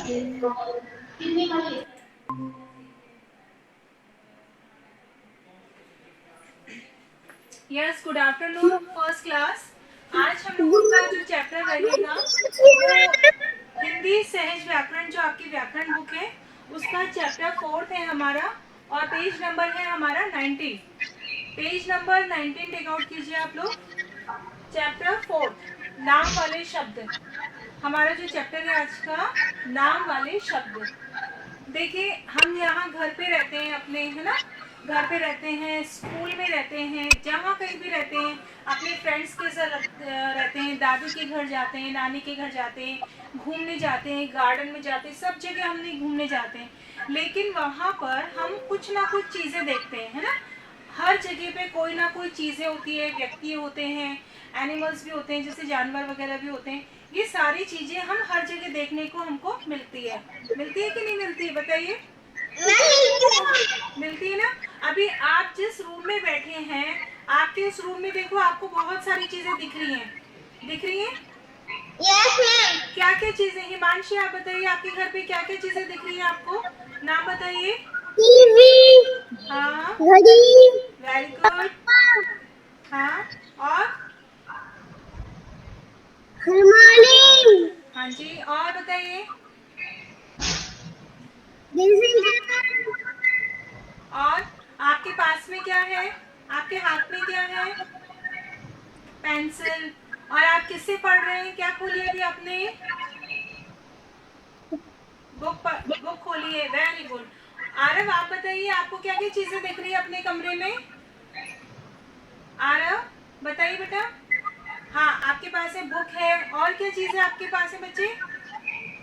Yes, good afternoon first class. आज हम लोगों का जो चैप्टर रहेगा वो हिंदी सहज व्याकरण, जो आपकी व्याकरण बुक है उसका चैप्टर 4 है हमारा, और पेज नंबर है हमारा 19। पेज नंबर 19 टेक आउट कीजिए आप लोग। चैप्टर 4 नाम वाले शब्द। हमारा जो चैप्टर है आज का नाम वाले शब्द। देखिए, हम यहाँ घर पे रहते हैं अपने, है ना, घर पे रहते हैं, स्कूल में रहते हैं, जहाँ कहीं भी रहते हैं, अपने फ्रेंड्स के साथ रहते हैं, दादी के घर जाते हैं, नानी के घर जाते हैं, घूमने जाते हैं, गार्डन में जाते हैं, सब जगह हम नहीं घूमने जाते हैं, लेकिन वहाँ पर हम कुछ ना कुछ चीज़ें देखते हैं, है ना। हर जगह पे कोई ना कोई चीज़ें होती है, व्यक्ति होते हैं, एनिमल्स भी होते हैं, जैसे जानवर वगैरह भी होते हैं। ये सारी चीज़ें हम हर जगह देखने को हमको मिलती है कि नहीं मिलती है, बताइए। मिलती है ना। अभी आप जिस रूम में बैठे हैं, आपके उस रूम में देखो, आपको बहुत सारी चीज़ें दिख रही हैं। Yes ma'am. क्या क्या चीज़ें, हिमांशी आप बताइए, आपके घर पे क्या क्या चीज़ें दिख रही हैं आपको, नाम बताइए। टीवी, हाँ, घड़ी, वेरी गुड। हाँ, और अलमारी, हाँ जी, और बताइए। और आपके पास में क्या है, आपके हाथ में क्या है, पेंसिल। और आप किससे पढ़ रहे हैं, क्या खोलिए अभी आपने, बुक खोलिए, वेरी गुड। आरव आप बताइए, आपको क्या क्या चीजें दिख रही है अपने कमरे में। आरव बताइए बेटा। हाँ, आपके पास है, बुक है, और क्या चीजें आपके पास है बच्चे,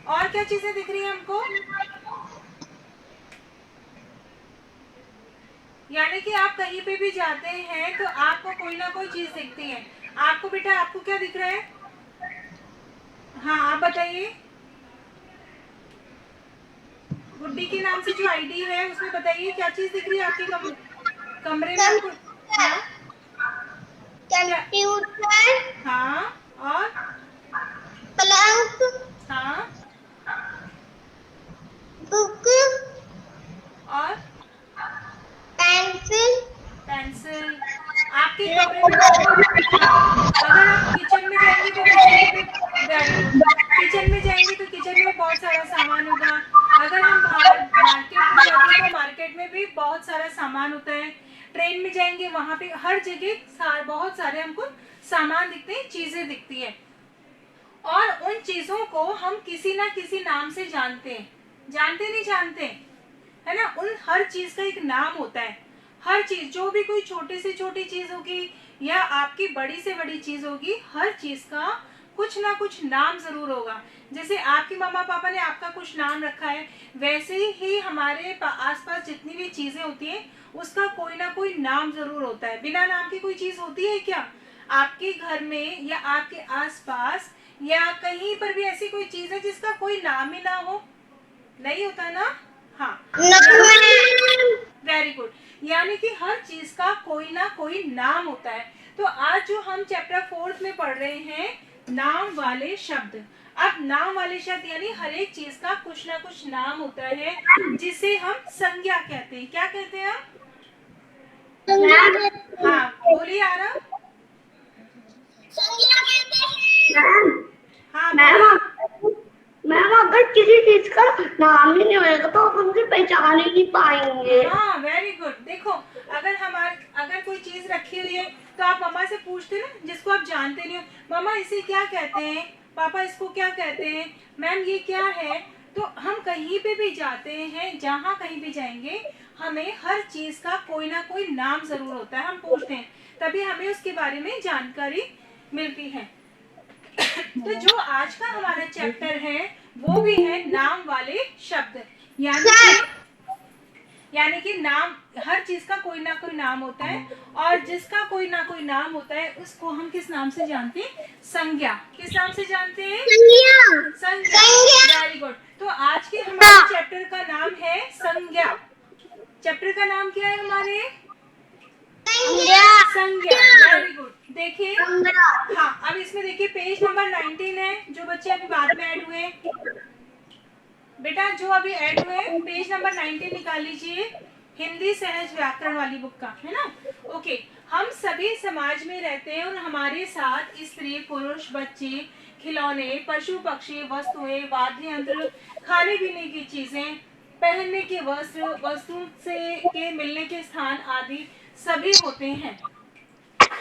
और क्या चीजें दिख रही है हमको। यानी कि आप कहीं पे भी जाते हैं तो आपको कोई ना कोई चीज दिखती है। आपको बेटा, आपको क्या दिख रहा है। हाँ, आप बताइए। गुड्डी के नाम से जो आईडी है उसमें बताइए क्या चीज दिख रही है आपके कमरे में आपको। हाँ, कंप्यूटर, हाँ, और पलंग, हाँ, बुक, और पेंसिल, पेंसिल। आपके कमरे में और, हाँ, अगर आप किचन में जाएंगे तो किचन में भी, वेरी गुड, किचन में जाएंगे तो किचन में बहुत सारा सामान होगा। अगर हम बाहर मार्केट में जाते हैं तो मार्केट में भी बहुत सारा सामान होता है। ट्रेन में जाएंगे वहाँ पे हर जगह बहुत सारे हमको सामान दिखते हैं, चीजें दिखती है, और उन चीजों को हम किसी ना किसी नाम से जानते हैं। जानते नहीं जानते, है ना। उन हर चीज का एक नाम होता है। हर चीज, जो भी कोई छोटी से छोटी चीज होगी या आपकी बड़ी से बड़ी चीज होगी, हर चीज का कुछ ना कुछ नाम जरूर होगा। जैसे आपके मम्मा पापा ने आपका कुछ नाम रखा है, वैसे ही हमारे आसपास जितनी भी चीजें होती हैं उसका कोई ना कोई नाम जरूर होता है। बिना नाम की कोई चीज होती है क्या आपके घर में या आपके आसपास, या कहीं पर भी ऐसी कोई चीज है जिसका कोई नाम ही ना हो, नहीं होता ना। हाँ, वेरी गुड। यानी कि हर चीज का कोई ना कोई नाम होता है। तो आज जो हम चैप्टर 4 में पढ़ रहे हैं, नाम वाले शब्द। अब नाम वाले शब्द यानी हर एक चीज का कुछ ना कुछ नाम होता है, जिसे हम संज्ञा कहते हैं। क्या कहते हैं हम। हाँ, बोलिए आरव। हाँ, बोलिए। मैम अगर किसी चीज का नाम ही नहीं होगा तो हम उनसे पहचान ही नहीं पाएंगे। हाँ, वेरी गुड। देखो, अगर कोई चीज रखी हुई है तो आप मम्मा से पूछते ना, जिसको आप जानते नहीं हो, मम्मा इसे क्या कहते हैं, पापा इसको क्या कहते हैं, मैम ये क्या है। तो हम कहीं पे भी जाते हैं, जहाँ कहीं भी जाएंगे, हमें हर चीज का कोई ना कोई नाम जरूर होता है। हम पूछते हैं, तभी हमें उसके बारे में जानकारी मिलती है। तो जो आज का हमारा चैप्टर है वो भी है नाम वाले शब्द। यानी कि नाम, हर चीज का कोई ना कोई नाम होता है, और जिसका कोई ना कोई नाम होता है उसको हम किस नाम से जानते हैं, संज्ञा। किस नाम से जानते हैं, संज्ञा। Very good. तो आज के हमारे चैप्टर का नाम है संज्ञा। चैप्टर का नाम क्या है हमारे, संज्ञा। Very good. देखिए, हाँ, अब इसमें देखिए पेज नंबर 19 है, जो बच्चे अभी बाद में ऐड हुए, बेटा जो अभी ऐड हुए पेज नंबर 19 निकाल लीजिए, हिंदी सहज व्याकरण वाली बुक का, है ना। ओके, हम सभी समाज में रहते हैं और हमारे साथ स्त्री पुरुष, बच्चे, खिलौने, पशु पक्षी, वस्तुएं, वाद्य यंत्र, खाने पीने की चीजें, पहनने के वस्त्र, वस्तु से के मिलने के स्थान आदि सभी होते हैं।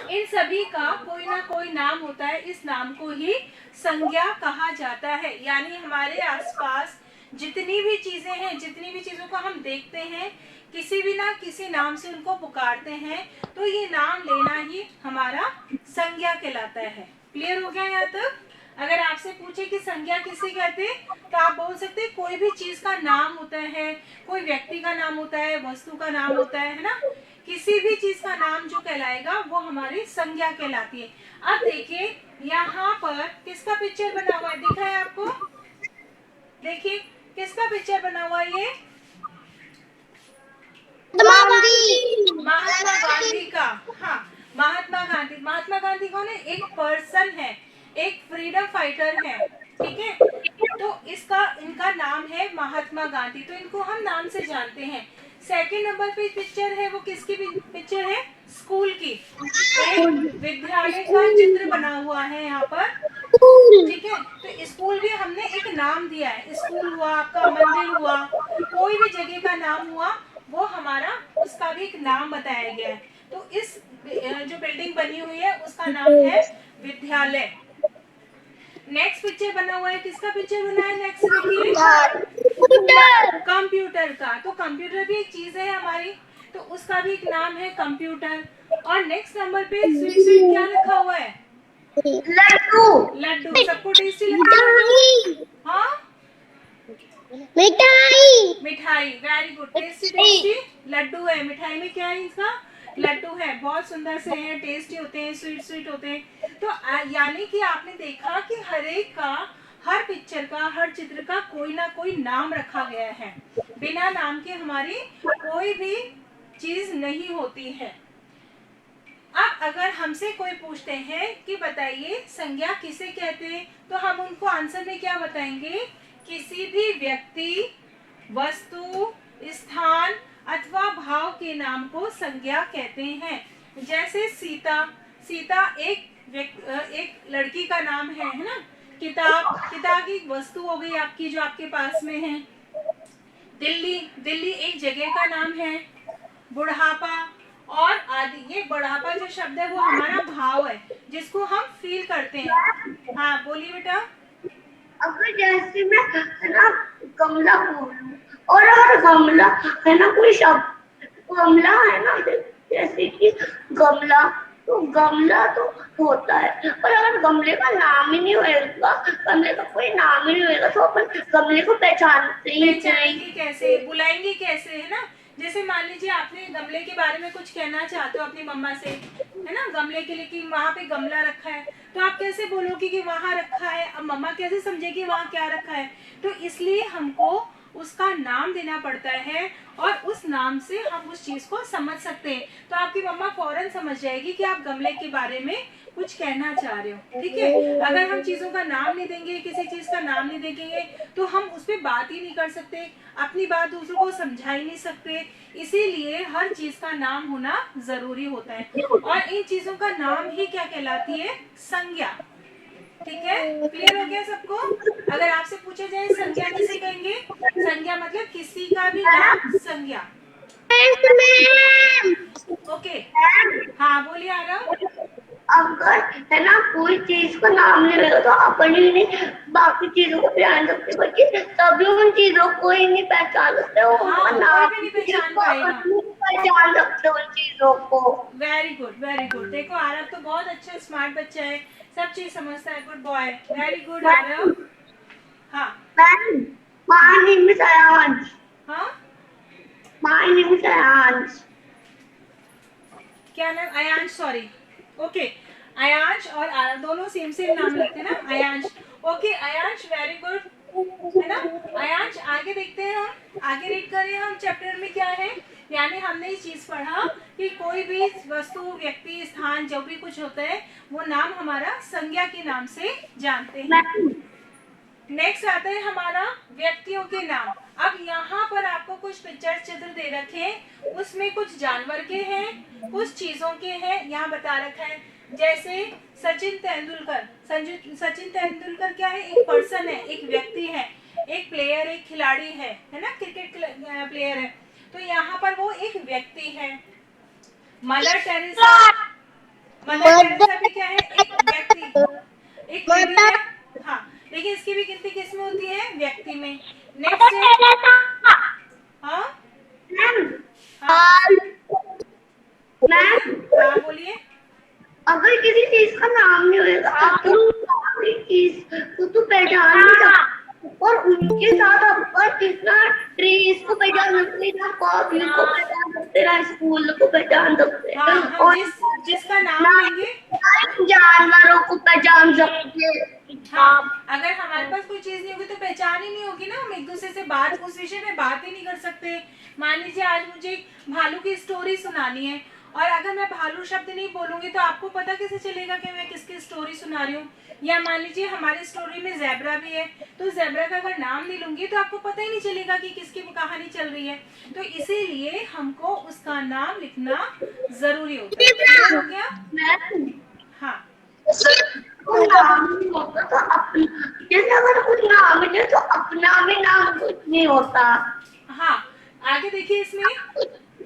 इन सभी का कोई ना कोई नाम होता है, इस नाम को ही संज्ञा कहा जाता है। यानी हमारे आसपास जितनी भी चीजें हैं, जितनी भी चीजों को हम देखते हैं, किसी भी ना किसी नाम से उनको पुकारते हैं, तो ये नाम लेना ही हमारा संज्ञा कहलाता है। क्लियर हो गया यहाँ तक? अगर आपसे पूछे कि संज्ञा किसे कहते हैं, तो आप बोल सकते हैं कोई भी चीज का नाम होता है, कोई व्यक्ति का नाम होता है, वस्तु का नाम होता है ना। किसी भी चीज का नाम जो कहलाएगा वो हमारी संज्ञा कहलाती है। अब देखिए यहाँ पर किसका पिक्चर बना हुआ है, दिखा है आपको? देखिए किसका पिक्चर बना हुआ है ये? महात्मा गांधी का। हाँ, महात्मा गांधी। महात्मा गांधी कौन है? एक पर्सन है, एक फ्रीडम फाइटर है, ठीक है। तो इनका नाम है महात्मा गांधी, तो इनको हम नाम से जानते हैं। सेकंड नंबर पे पिक्चर है, वो किसकी पिक्चर है? स्कूल की। एक विद्यालय का चित्र बना हुआ है यहाँ पर, ठीक है। तो स्कूल भी हमने एक नाम दिया है, स्कूल हुआ, आपका मंदिर हुआ, कोई भी जगह का नाम हुआ, वो हमारा उसका भी एक नाम बताया गया है। तो इस जो बिल्डिंग बनी हुई है उसका नाम है विद्यालय। नेक्स्ट पिक्चर बना हुआ है, किसका पिक्चर बना है? नेक्स्ट देखिए, कंप्यूटर का। तो कंप्यूटर भी एक चीज है हमारी, तो उसका भी एक नाम है कंप्यूटर। और नेक्स्ट नंबर पे स्वीट स्वीट क्या लिखा हुआ है? लड्डू। लड्डू। सबको टेस्टी लगता है लड्डू? हाँ, मिठाई। मिठाई। वेरी गुड, टेस्टी टेस्टी लड्डू है। मिठाई में क्या है? इसका लड्डू है, बहुत सुंदर से हैं, टेस्टी होते हैं, स्वीट स्वीट होते हैं। तो यानी कि आपने देखा कि हर एक का, हर पिक्चर का, हर चित्र का कोई ना कोई नाम रखा गया है। बिना नाम के हमारी कोई भी चीज नहीं होती है। अब अगर हमसे कोई पूछते हैं कि बताइए संज्ञा किसे कहते हैं, तो हम उनको आंसर में क्या बताएंगे? किसी भी व्यक्ति, वस्तु, स्थान अथवा भाव के नाम को संज्ञा कहते हैं। जैसे सीता, सीता एक लड़की का नाम है ना। किताब, किताब की वस्तु हो गई आपकी जो आपके पास में है। दिल्ली, दिल्ली एक जगह का नाम है। बुढ़ापा और आदि, ये बुढ़ापा जो शब्द है वो हमारा भाव है जिसको हम फील करते हैं। हाँ बोलिए बेटा। अगर जैसे मैं है ना गमला बोलूं, और अगर गमला है ना कोई शब्द, गमला है ना, जैसे कि गमला, तो गमला तो होता है, पर अगर गमले का नाम ही नहीं होगा, गमले का कोई नाम ही नहीं होगा, तो अपन गमले को पहचानते ही पहचानेंगे कैसे, बुलाएंगे कैसे, है ना। जैसे मान लीजिए आपने गमले के बारे में कुछ कहना चाहते हो अपनी मम्मा से, है ना, गमले के लिए कि वहाँ पे गमला रखा है, तो आप कैसे बोलोगे कि वहाँ रखा है? अब मम्मा कैसे समझेगी वहाँ क्या रखा है? तो इसलिए हमको उसका नाम देना पड़ता है और उस नाम से हम उस चीज को समझ सकते हैं। तो आपकी मम्मा फौरन समझ जाएगी कि आप गमले के बारे में कुछ कहना चाह रहे हो, ठीक है। अगर हम चीजों का नाम नहीं देंगे, किसी चीज का नाम नहीं देंगे, तो हम उस पर बात ही नहीं कर सकते, अपनी बात दूसरों को समझा ही नहीं सकते। इसीलिए हर चीज का नाम होना जरूरी होता है और इन चीजों का नाम ही क्या कहलाती है? संज्ञा। ठीक है, क्लियर हो गया सबको? अगर आपसे पूछा जाए संज्ञा किसे कहेंगे? संज्ञा मतलब किसी का भी नाम संज्ञा। ओके, हाँ बोलिए आरव। अगर है ना कोई चीज का नाम नहीं रहेगा, तो अपन ही नहीं बाकी चीजों को पहचान सकते, बल्कि तभी उन चीजों को ही नहीं पहचान सकते, उनका नाम कोई भी नहीं पहचान पाएगा, पहचान सकते उन चीजों को। Very good very good. देखो आरव तो बहुत अच्छा स्मार्ट बच्चा है, सब चीज समझता है, good boy, very good Aarav. हाँ My name is Ayansh. हाँ, My name is Ayansh. क्या नाम? अयांश, सॉरी। ओके, अयांश और आरव दोनों सेम सेम नाम लगते हैं ना, Ayansh. Okay Ayansh, very good, है ना। अयांश आगे देखते हैं, हम आगे रीड करें हम चैप्टर में क्या है। यानी हमने ये चीज पढ़ा कि कोई भी वस्तु, व्यक्ति, स्थान जो भी कुछ होता है वो नाम हमारा संज्ञा के नाम से जानते हैं। नेक्स्ट आता है हमारा व्यक्तियों के नाम। अब यहाँ पर आपको कुछ पिक्चर चित्र दे रखे हैं, उसमें कुछ जानवर के हैं, कुछ चीजों के हैं, यहाँ बता रखा है। जैसे सचिन तेंदुलकर। सचिन तेंदुलकर क्या है? एक पर्सन है, एक व्यक्ति है, एक प्लेयर, एक खिलाड़ी है ना, क्रिकेट प्लेयर है। तो यहाँ पर वो एक व्यक्ति है। Mother Teresa. मदर टेरेसा भी क्या है? एक व्यक्ति, एक लेडी है। हाँ, देखिए इसकी भी गिनती किस में होती है? व्यक्ति में। नेक्स्ट है, हाँ हाँ बोलिए, हाँ बोलिए। अगर किसी चीज का नाम नहीं होगा तो चीज तो पहचान नहीं सकते, और उनके साथ अपन कितना ट्रीज को पहचान सकते हैं, कॉफी को पहचान सकते हैं, स्कूल को पहचान सकते हैं, हाँ, हम और जिसका नाम लेंगे जानवरों को पहचान सकते हैं। हाँ, अगर हमारे पास कोई चीज नहीं होगी तो पहचान ही नहीं होगी ना, हम एक दूसरे से बात उस विषय में बात ही नहीं कर सकते। मान लीजिए आज मुझे भालू की स्टोरी सुनानी है, और अगर मैं भालू शब्द नहीं बोलूंगी तो आपको पता कैसे चलेगा कि मैं किसकी स्टोरी सुना रही हूँ? या मान लीजिए हमारी स्टोरी में ज़ेब्रा भी है, तो ज़ेब्रा का अगर नाम नहीं लूंगी तो आपको पता ही नहीं चलेगा कि किसकी कहानी चल रही है। तो इसीलिए हमको उसका नाम लिखना जरूरी होता है। क्लियर हो गया? हाँ, नाम नहीं होता तो अपना, जैसे अगर कुछ नाम है तो अपना भी नाम कुछ नहीं होता। हाँ, आगे देखिए इसमें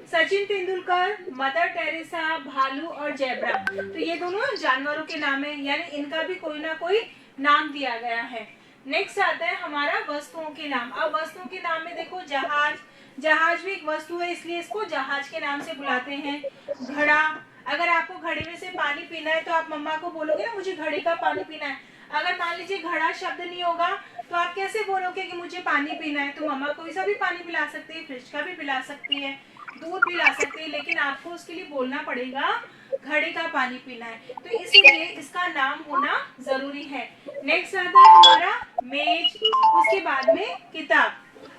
सचिन तेंदुलकर, मदर टेरेसा, भालू और जेब्रा, तो ये दोनों जानवरों के नाम है, यानी इनका भी कोई ना कोई नाम दिया गया है। नेक्स्ट आता है हमारा वस्तुओं के नाम। अब वस्तुओं के नाम में देखो, जहाज। जहाज भी एक वस्तु है, इसलिए इसको जहाज के नाम से बुलाते हैं। घड़ा, अगर आपको घड़े में से पानी पीना है तो आप मम्मा को बोलोगे ना, मुझे घड़े का पानी पीना है। अगर मान लीजिए घड़ा शब्द नहीं होगा तो आप कैसे बोलोगे कि मुझे पानी पीना है? तो मम्मा कोई सा भी पानी पिला सकती है, फ्रिज का भी पिला सकती है, दूध पिला सकती है, लेकिन आपको उसके लिए बोलना पड़ेगा घड़े का पानी पीना है। तो इसलिए इसका नाम होना जरूरी है। नेक्स्ट आता है हमारा मेज, उसके बाद में किताब।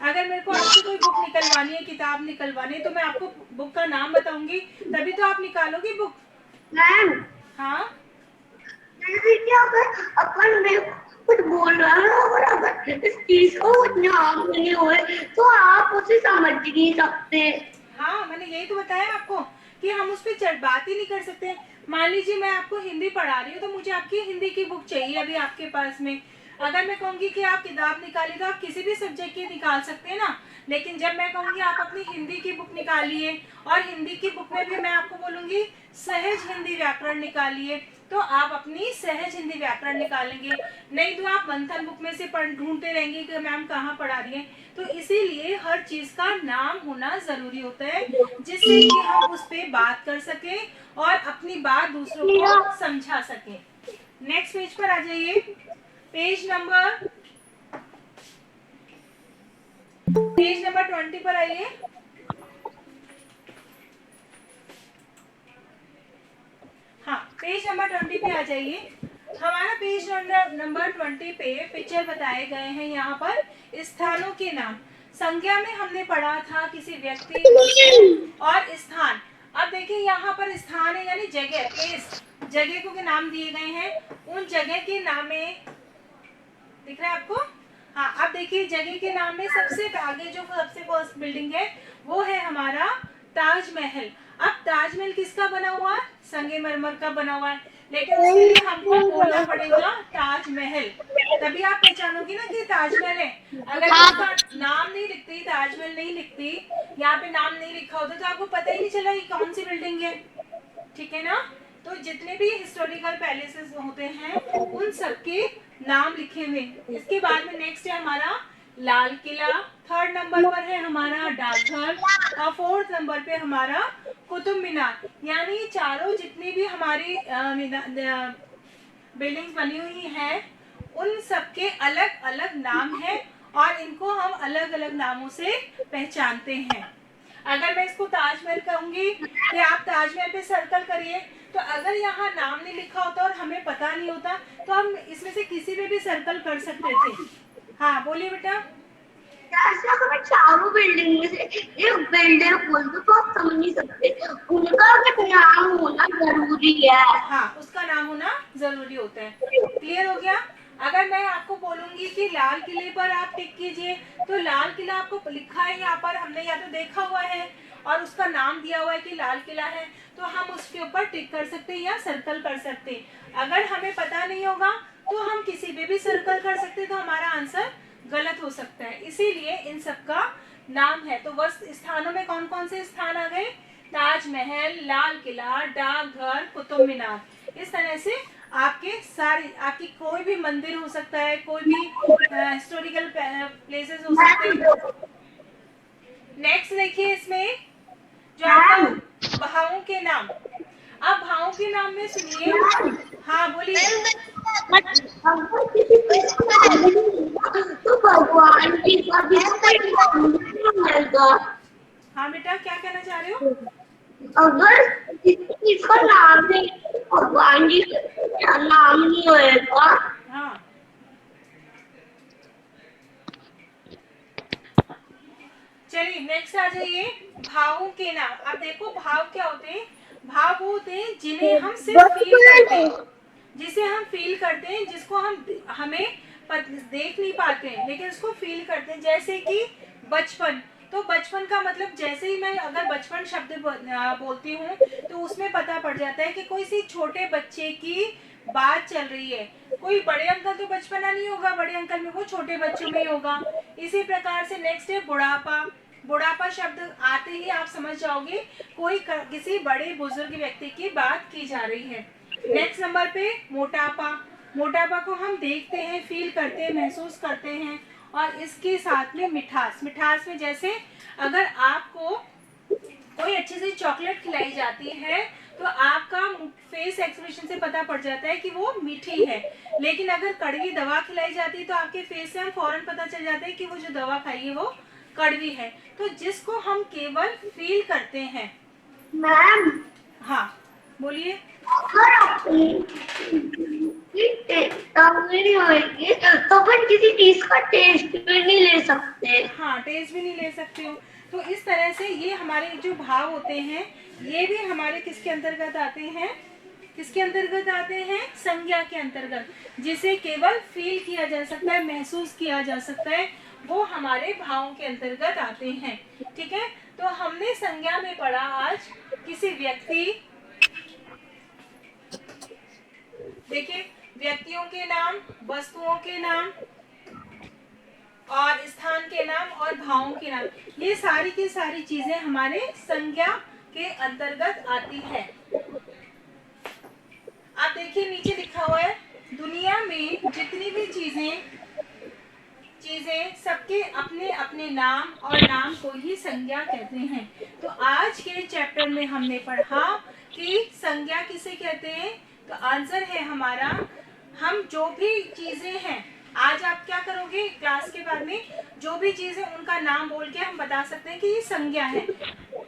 अगर मेरे को आपसे कोई बुक निकलवानी है, किताब निकलवानी है, तो मैं आपको बुक का नाम बताऊंगी, तभी तो आप निकालोगे बुक। मैम, हाँ, अगर अपन में कुछ बोल रहा है और अगर इस चीज को नाम नहीं हुए तो आप उसे समझ नहीं सकते। हाँ, मैंने यही तो बताया आपको कि हम उस पर बात ही नहीं कर सकते। मान लीजिए मैं आपको हिंदी पढ़ा रही हूँ, तो मुझे आपकी हिंदी की बुक चाहिए अभी आपके पास में। अगर मैं कहूंगी कि आप किताब निकालिए तो आप किसी भी सब्जेक्ट की निकाल सकते हैं ना, लेकिन जब मैं कहूंगी आप अपनी हिंदी की बुक निकालिए, और हिंदी की बुक में भी मैं आपको बोलूंगी सहज हिंदी व्याकरण निकालिए, तो आप अपनी सहज हिंदी व्याकरण निकालेंगे। नहीं तो आप मंथन बुक में से ढूंढते रहेंगे कि मैम कहाँ पढ़ा रही है। तो इसीलिए हर चीज का नाम होना जरूरी होता है, जिससे कि हम उस पर बात कर सके और अपनी बात दूसरों को समझा सके। नेक्स्ट पेज पर आ जाइए, पेज नंबर 20 पर आइए। हाँ, पेज नंबर 20 पे आ जाइए। हमारा पेज नंबर 20 पे पिक्चर बताए गए हैं। यहाँ पर स्थानों के नाम। संज्ञा में हमने पढ़ा था किसी व्यक्ति, वस्तु और स्थान। अब देखिए यहाँ पर स्थान है यानी जगह, प्लेस, जगह को के नाम दिए गए हैं। उन जगह के नाम में दिख रहा है आपको? हाँ, अब देखिए जगह के नाम में सबसे आगे जो सबसे फर्स्ट बिल्डिंग है वो है हमारा ताजमहल। अब ताजमहल किसका बना हुआ है? संगमरमर का बना हुआ है, लेकिन उसके लिए हमको बोलना पड़ेगा ताजमहल, तभी आप पहचानोगे ना कि ताजमहल है। अगर उसका नाम नहीं लिखती, ताजमहल नहीं लिखती, यहाँ पे नाम नहीं लिखा होता तो आपको पता ही नहीं चला कि कौन सी बिल्डिंग है। ठीक है ना? तो जितने भी हिस्टोरिकल पैलेसेस होते हैं उन सबके नाम लिखे हुए। इसके बाद में नेक्स्ट है हमारा लाल किला, थर्ड नंबर पर है हमारा डाकघर, और फोर्थ नंबर पे हमारा कुतुब मीनार। यानी चारों जितनी भी हमारी बिल्डिंग्स बनी हुई हैं उन सबके अलग अलग नाम हैं, और इनको हम अलग अलग नामों से पहचानते हैं। अगर मैं इसको ताजमहल कहूंगी कि आप ताजमहल पे सर्कल करिए, तो अगर यहाँ नाम नहीं लिखा होता और हमें पता नहीं होता तो हम इसमें से किसी में भी सर्कल कर सकते थे। हाँ बोलिए बेटा। जैसे अगर चारों बिल्डिंग में से एक बिल्डिंग बोल दो तो आप समझ नहीं सकते, उनका भी नाम होना जरूरी है। हाँ, उसका नाम होना जरूरी होता है। क्लियर हो गया? अगर मैं आपको बोलूंगी कि लाल किले पर आप टिक कीजिए, तो लाल किला आपको लिखा है यहाँ पर, हमने या तो देखा हुआ है और उसका नाम दिया हुआ है कि लाल किला है, तो हम उसके ऊपर टिक कर सकते हैं या सर्कल कर सकते हैं। अगर हमें पता नहीं होगा तो हम किसी पे भी सर्कल कर सकते हैं, तो हमारा आंसर गलत हो सकता है। इसीलिए इन सब का नाम है। तो वह स्थानों में कौन कौन से स्थान आ गए? ताजमहल, लाल किला, डाकघर, कुतुब मीनार। इस तरह से आपके सारे, आपकी कोई भी मंदिर हो सकता है, कोई भी हिस्टोरिकल प्लेसेस हो सकते हैं। नेक्स्ट देखिए इसमें जो आपका भावों के नाम। अब भावों के नाम में सुनिए, हाँ बोलिए। अगर किसी चीज को नाम नहीं होगा, तो भगवान जी का भी तो कोई नाम नहीं होगा। हाँ बेटा, क्या कहना चाह रहे हो? अगर किसी चीज का नाम नहीं, भगवान जी का नाम नहीं होएगा। हाँ, चलिए नेक्स्ट आ जाइए, भावों के नाम। अब देखो भाव क्या होते हैं? भाव वो होते हैं जिन्हें हम सिर्फ फील करते हैं, जिसे हम फील करते हैं, जिसको हम हमें देख नहीं पाते हैं लेकिन उसको फील करते हैं। जैसे कि बचपन, तो बचपन का मतलब, जैसे ही मैं अगर बचपन शब्द बोलती हूँ तो उसमें पता पड़ जाता है कि कोई सी छोटे बच्चे की बात चल रही है। कोई बड़े अंकल तो बचपना नहीं होगा, बड़े अंकल में वो छोटे बच्चों में ही होगा। इसी प्रकार से नेक्स्ट है बुढ़ापा। बुढ़ापा शब्द आते ही आप समझ जाओगे कोई किसी बड़े बुजुर्ग व्यक्ति की बात की जा रही है। नेक्स्ट नंबर पे मोटापा। मोटापा को हम देखते हैं, फील करते हैं, महसूस करते हैं। और इसके साथ में मिठास। मिठास में जैसे अगर आपको कोई अच्छी सी चॉकलेट खिलाई जाती है तो आपका फेस एक्सप्रेशन से पता पड़ जाता है कि वो मीठी है। लेकिन अगर कड़वी दवा खिलाई जाती है तो आपके फेस से हम फौरन पता चल जाता है कि वो जो दवा खाई है वो कड़वी है। तो जिसको हम केवल फील करते हैं। मैम, हाँ बोलिए। अगर अपनी टंग नहीं होएगी तो अपन किसी चीज का टेस्ट भी नहीं ले सकते। हाँ, टेस्ट भी नहीं ले सकते हो। तो इस तरह से ये हमारे जो भाव होते हैं ये भी हमारे किसके अंतर्गत आते हैं? किसके अंतर्गत आते हैं? संज्ञा के अंतर्गत। जिसे केवल फील किया जा सकता है, महसूस किया जा सकता है, वो हमारे भावों के अंतर्गत आते हैं। ठीक है, तो हमने संज्ञा में पढ़ा आज किसी व्यक्ति, देखिए व्यक्तियों के नाम, वस्तुओं के नाम और स्थान के नाम और भावों के नाम, ये सारी की सारी चीजें हमारे संज्ञा के अंतर्गत आती है। आप देखिए नीचे लिखा हुआ है, दुनिया में जितनी भी चीजें सबके अपने अपने नाम और नाम को ही संज्ञा कहते हैं। तो आज के चैप्टर में हमने पढ़ा कि संज्ञा किसे कहते हैं। तो आंसर है हमारा, हम जो भी चीजें हैं, आज आप क्या करोगे क्लास के बाद में, जो भी चीजें उनका नाम बोल के हम बता सकते हैं कि ये संज्ञा है।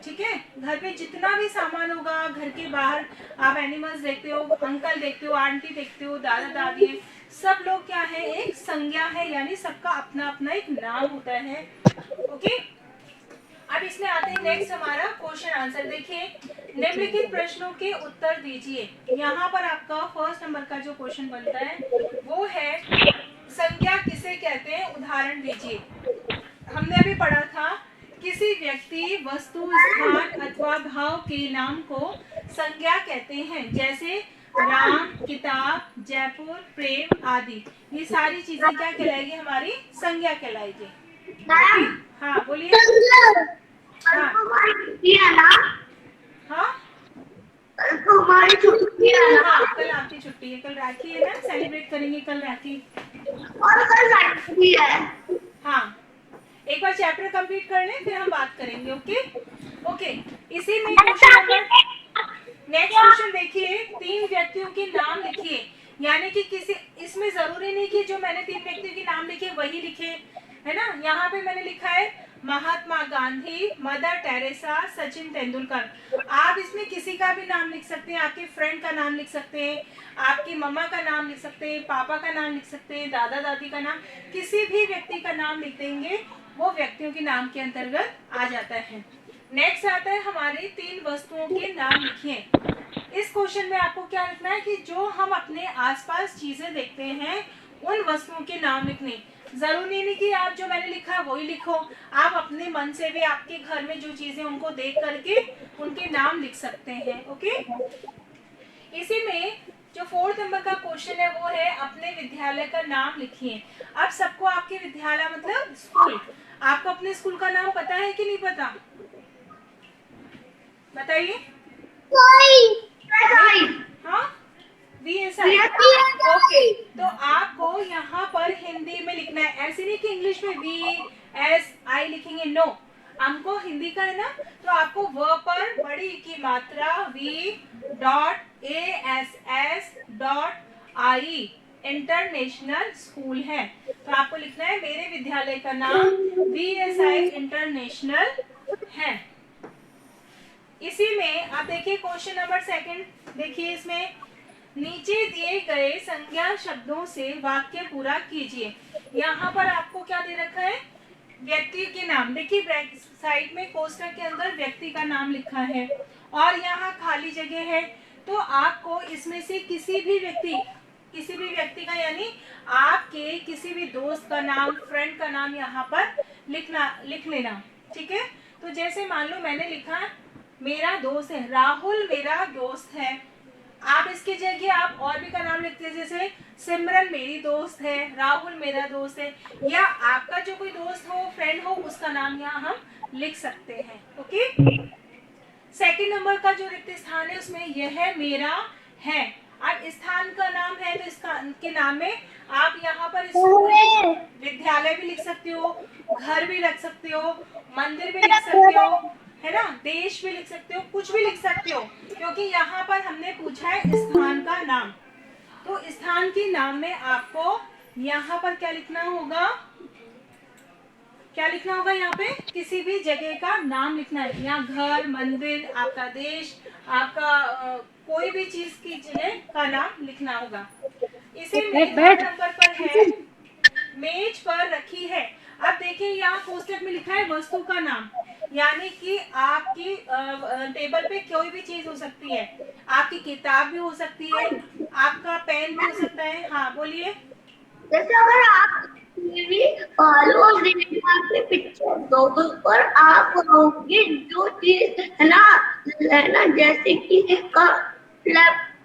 ठीक है, घर पे जितना भी सामान होगा, घर के बाहर आप एनिमल्स देखते हो, अंकल देखते हो, आंटी देखते हो, दादा दादी है, सब लोग क्या है, एक संज्ञा है, यानी सबका अपना अपना एक नाम होता है। ओके, अब इसमें आते हैं नेक्स्ट हमारा क्वेश्चन आंसर। देखिए, निम्नलिखित प्रश्नों के उत्तर दीजिए। यहाँ पर आपका फर्स्ट नंबर का जो क्वेश्चन बनता है वो है, संज्ञा किसे कहते हैं, उदाहरण दीजिए। हमने अभी पढ़ा था किसी व्यक्ति, वस्तु, स्थान अथवा भाव के नाम को संज्ञा कहते हैं, जैसे राम, किताब, जयपुर, प्रेम आदि। ये सारी चीजें क्या कहलाएगी, हमारी संज्ञा कहलाएगी। हाँ बोलिए। हाँ हाँ, तो हमारी छुट्टी है ना। हाँ कल आपकी छुट्टी है, कल राखी है ना, सेलिब्रेट करेंगे कल राखी। और कल संडे है। हाँ, एक बार चैप्टर कंप्लीट कर लें फिर हम बात करेंगे। ओके ओके, इसी में क्वेश्चन नंबर, नेक्स्ट क्वेश्चन देखिए, 3 व्यक्तियों के नाम लिखिए। यानी कि किसी, इसमें जरूरी नहीं कि जो मैंने 3 व्यक्तियों के नाम लिखे वही लिखे, है ना। यहाँ पे मैंने लिखा है महात्मा गांधी, मदर टेरेसा, सचिन तेंदुलकर। आप इसमें किसी का भी नाम लिख सकते हैं, आपके फ्रेंड का नाम लिख सकते हैं, आपकी मम्मा का नाम लिख सकते हैं, पापा का नाम लिख सकते हैं, दादा दादी का नाम, किसी भी व्यक्ति का नाम लिख देंगे, वो व्यक्तियों के नाम के अंतर्गत आ जाता है। नेक्स्ट आता है हमारे 3 वस्तुओं के नाम लिखिए। इस क्वेश्चन में आपको क्या लिखना है कि जो हम अपने आसपास चीजें देखते हैं उन वस्तुओं के नाम लिखने। जरूरी नहीं कि आप जो मैंने लिखा है वही लिखो, आप अपने मन से भी आपके घर में जो चीजें उनको देख करके उनके नाम लिख सकते हैं। ओके, इसी में जो 4 नंबर का क्वेश्चन है वो है अपने विद्यालय का नाम लिखिए। अब सबको आपके विद्यालय मतलब स्कूल, आपको अपने स्कूल का नाम पता है कि नहीं पता, बताइए। हाँ, VSI। ओके, तो आपको यहाँ पर हिंदी में लिखना है, ऐसे नहीं कि इंग्लिश में VSI लिखेंगे, नो, हमको हिंदी का है ना, तो आपको व पर बड़ी की मात्रा V.ASS.I इंटरनेशनल स्कूल है, तो आपको लिखना है मेरे विद्यालय का नाम VSI इंटरनेशनल है। इसी में आप देखिए क्वेश्चन नंबर 2, देखिए इसमें नीचे दिए गए संज्ञा शब्दों से वाक्य पूरा कीजिए। यहाँ पर आपको क्या दे रखा है, व्यक्ति के नाम, देखिए साइड में कोष्टक के अंदर व्यक्ति का नाम लिखा है और यहाँ खाली जगह है, तो आपको इसमें से किसी भी व्यक्ति का यानी आपके किसी भी दोस्त का नाम, फ्रेंड का नाम यहाँ पर लिख लेना, ठीक है। तो जैसे मान लो मैंने लिखा मेरा दोस्त है, राहुल मेरा दोस्त है, आप इसकी जगह आप और भी का नाम लिखते हैं, जैसे सिमरन मेरी दोस्त है, राहुल मेरा दोस्त है, या आपका जो कोई दोस्त हो, फ्रेंड हो, उसका नाम यहाँ हम लिख सकते हैं। ओके, 2 नंबर का जो रिक्त स्थान है उसमें यह है मेरा है। अब स्थान का नाम है तो स्थान के नाम में आप यहाँ पर स्कूल, विद्यालय भी लिख सकते हो, घर भी लिख सकते हो, मंदिर भी लिख सकते हो, है ना, देश भी लिख सकते हो, कुछ भी लिख सकते हो, क्योंकि यहाँ पर हमने पूछा है स्थान का नाम। तो स्थान के नाम में आपको यहाँ पर क्या लिखना होगा, यहाँ पे किसी भी जगह का नाम लिखना है, यहाँ घर, मंदिर, आपका देश, आपका कोई भी चीज की जगह का नाम लिखना होगा। इसी में 2 नंबर पर है मेज पर रखी है। अब देखिए यहाँ कोष्टक में लिखा है वस्तु का नाम, यानी कि आपकी टेबल पे कोई भी चीज हो सकती है, आपकी किताब भी हो सकती है, आपका पेन भी हो सकता है। हाँ बोलिए। जैसे अगर आप टीवी और देखने पिक्चर दो और आप कहोगे जो चीज है ना जैसे कि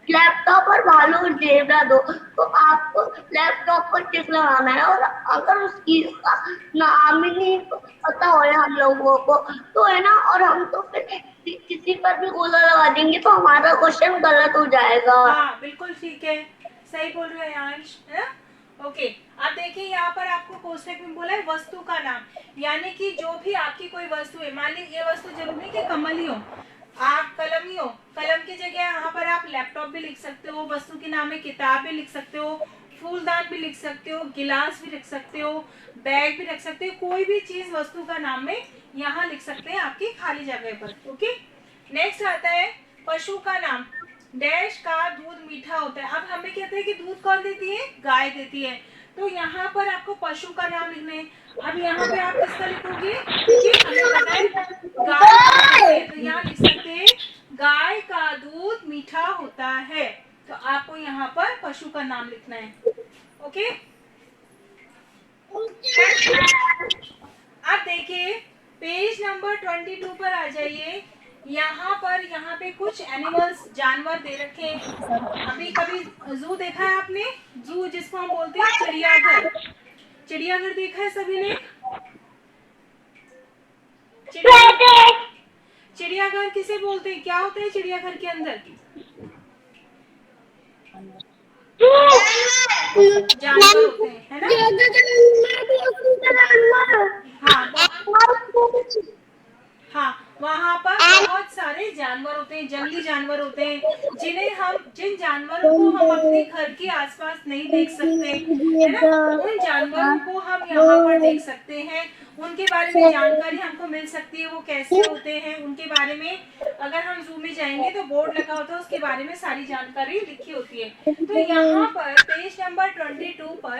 लैपटॉप और भालू जेबरा दो, तो आपको लैपटॉप पर टिक लगाना है, और अगर उस चीज का नाम ही नहीं पता हो हम लोगों को तो है ना, और हम तो फिर किसी पर भी गोला लगा देंगे तो हमारा क्वेश्चन गलत हो जाएगा। हाँ बिल्कुल ठीक है, सही बोल रहे हैं अंश, है ना। ओके, अब देखिए यहाँ पर आपको कोष्टक में बोला है वस्तु का नाम, यानी कि जो भी आपकी कोई वस्तु है, मान लीजिए ये वस्तु जरूरी नहीं कि कमल ही हो, आप कलम ही हो, कलम की जगह यहाँ पर आप लैपटॉप भी लिख सकते हो, वस्तु के नाम में किताब भी लिख सकते हो, फूलदान भी लिख सकते हो, गिलास भी लिख सकते हो, बैग भी रख सकते हो, कोई भी चीज वस्तु का नाम में यहाँ लिख सकते हैं आपकी खाली जगह पर। ओके, नेक्स्ट आता है पशु का नाम। डैश का दूध मीठा होता है। अब हमें कहते हैं कि दूध कौन देती है, गाय देती है, तो यहाँ पर आपको पशु का नाम लिखना है। अब यहाँ पे आप किसका लिखोगे, क्योंकि हमें पता है गाय का दूध है, तो यहाँ लिख सकते हैं गाय का दूध मीठा होता है, तो आपको यहाँ पर पशु का नाम लिखना है। ओके, अब देखिए पेज नंबर 22 पर आ जाइए। यहाँ पे कुछ एनिमल्स, जानवर दे रखे हैं। अभी कभी जू देखा है आपने, जू जिसको हम बोलते हैं चिड़ियाघर, चिड़ियाघर देखा है सभी ने। चिड़ियाघर किसे बोलते हैं, क्या होता है चिड़ियाघर के अंदर, जानवर होते हैं, है ना। हाँ, वहाँ पर बहुत सारे जानवर होते हैं, जंगली जानवर होते हैं, जिन जानवरों को हम अपने घर के आसपास नहीं देख सकते, है ना, उन जानवरों को हम यहाँ पर देख सकते हैं, उनके बारे में जानकारी हमको मिल सकती है, वो कैसे होते हैं उनके बारे में। अगर हम जू में जाएंगे तो बोर्ड लगा होता है, उसके बारे में सारी जानकारी लिखी होती है। तो यहाँ पर पेज नंबर 22 पर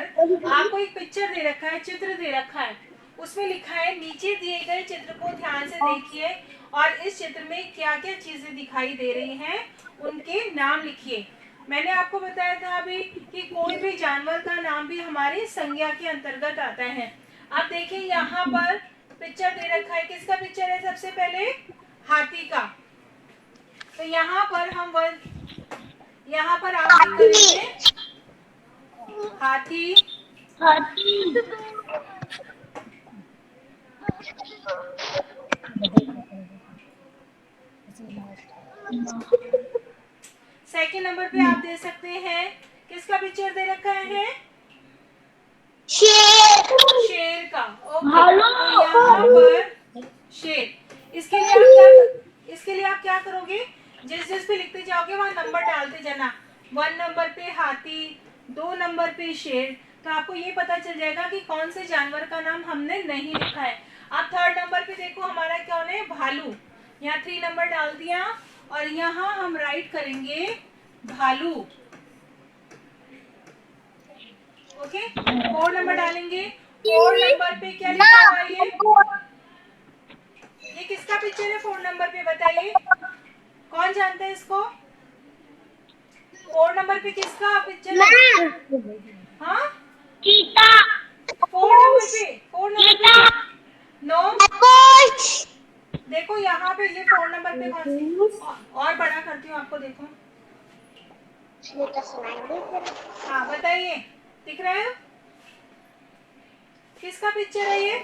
आपको एक पिक्चर दे रखा है, चित्र दे रखा है, उसमें लिखा है नीचे दिए गए चित्र को ध्यान से देखिए और इस चित्र में क्या क्या चीजें दिखाई दे रही हैं उनके नाम लिखिए। मैंने आपको बताया था अभी कि कोई भी जानवर का नाम भी हमारी संज्ञा के अंतर्गत आता है। अब देखिए यहाँ पर पिक्चर दे रखा है, किसका पिक्चर है? सबसे पहले हाथी का। तो यहाँ पर आप लिख करेंगे हाथी। सेकंड नंबर पे आप दे सकते हैं, किसका पिक्चर दे रखा है? शेर का। ओके, तो यहाँ पर शेर। इसके लिए आप क्या करोगे? जिस जिस पे लिखते जाओगे वहां नंबर डालते जाना। 1 नंबर पे हाथी, 2 नंबर पे शेर। तो आपको ये पता चल जाएगा कि कौन से जानवर का नाम हमने नहीं लिखा है। अब 3rd नंबर पे देखो हमारा कौन है? भालू। यहाँ 3 नंबर डाल दिया और यहाँ हम राइट करेंगे भालू। ओके, 4 नंबर डालेंगे। 4 नंबर पे क्या लिखा हुआ है? ये किसका पिक्चर है 4 नंबर पे? बताइए, कौन जानता है इसको? 4 नंबर पे किसका पिक्चर है? हाँ, 4 नंबर पे नो। देखो यहाँ पे ये 4 नंबर पे कौन सी? और बड़ा करती हूँ आपको, देखो। हाँ बताइए, दिख रहा है? किसका पिक्चर है ये?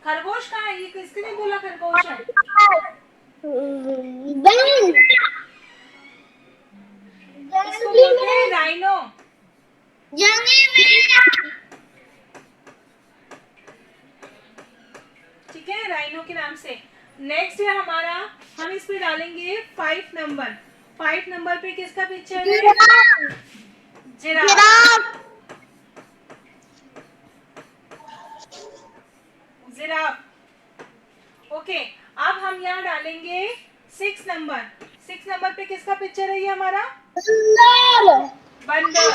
खरगोश कहाँ है? ये किसने बोला खरगोश है? इसको बोलते हैं राइनो। ठीक है, राइनो के नाम से। नेक्स्ट है हमारा, हम इस पे डालेंगे 5 नंबर। 5 नंबर पे किसका पिक्चर है? जिराफ। जिराफ। ओके, अब हम यहाँ डालेंगे 6 नंबर। 6 नंबर पे किसका पिक्चर है ये हमारा? बंदर।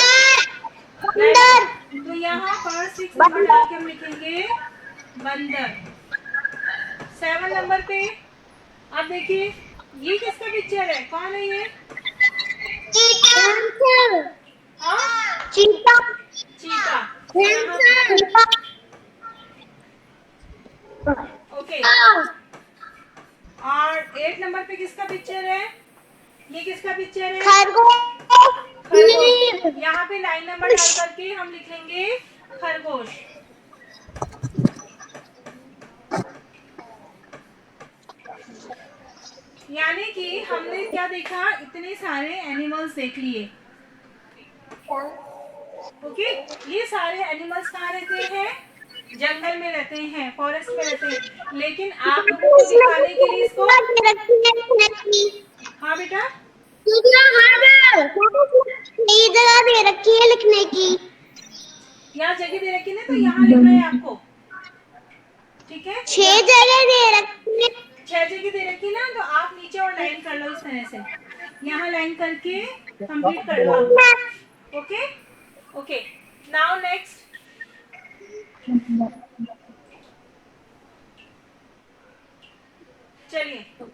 तो यहाँ पर 6 नंबर डाल के हम लिखेंगे बंदर। 7 नंबर पे अब देखिए ये किसका पिक्चर है? कौन है ये? हाँ, चीता। ओके, और 8 नंबर पे किसका पिक्चर है? ये किसका पिक्चर है? खरगोश। यहाँ पे 9 नंबर डाल करके हम लिखेंगे खरगोश। यानी कि हमने क्या देखा? इतने सारे एनिमल्स देख लिए। ओके, ये सारे एनिमल्स कहाँ रहते हैं? जंगल में रहते हैं, फॉरेस्ट में रहते हैं। लेकिन आप लोगों को दिखाने के लिए इसको, हाँ बेटा, जगह दे रखी है लिखने की। यहाँ जगह दे रखी ना, तो यहाँ लिखना है आपको। ठीक है, 6 जगह दे रखी है। 6 जगह दे रखी ना, तो आप नीचे और लाइन कर लो इस तरह से। यहाँ लाइन करके कंप्लीट कर लो आप। Okay okay, now next. चलिए, तो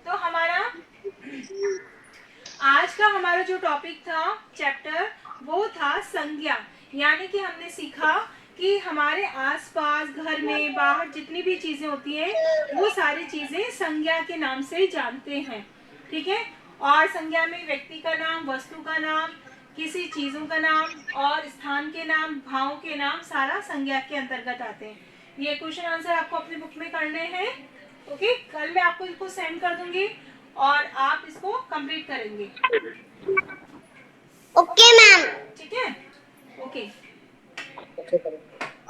आज का हमारा जो टॉपिक था चैप्टर, वो था संज्ञा। यानी कि हमने सीखा कि हमारे आसपास, घर में, बाहर जितनी भी चीजें होती हैं वो सारी चीजें संज्ञा के नाम से जानते हैं। ठीक है, और संज्ञा में व्यक्ति का नाम, वस्तु का नाम, किसी चीजों का नाम और स्थान के नाम, भावों के नाम, सारा संज्ञा के अंतर्गत आते हैं। ये क्वेश्चन आंसर आपको अपनी बुक में करने हैं। ओके, कल मैं आपको इसको सेंड कर दूंगी और आप इसको कंप्लीट करेंगे। Okay ma'am. ठीक है, ओके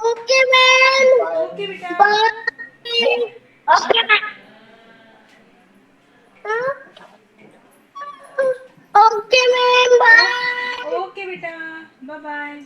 ओके मैम। ओके बेटा, okay ma'am. Okay ma'am, bye. Okay बेटा, बाय बाय।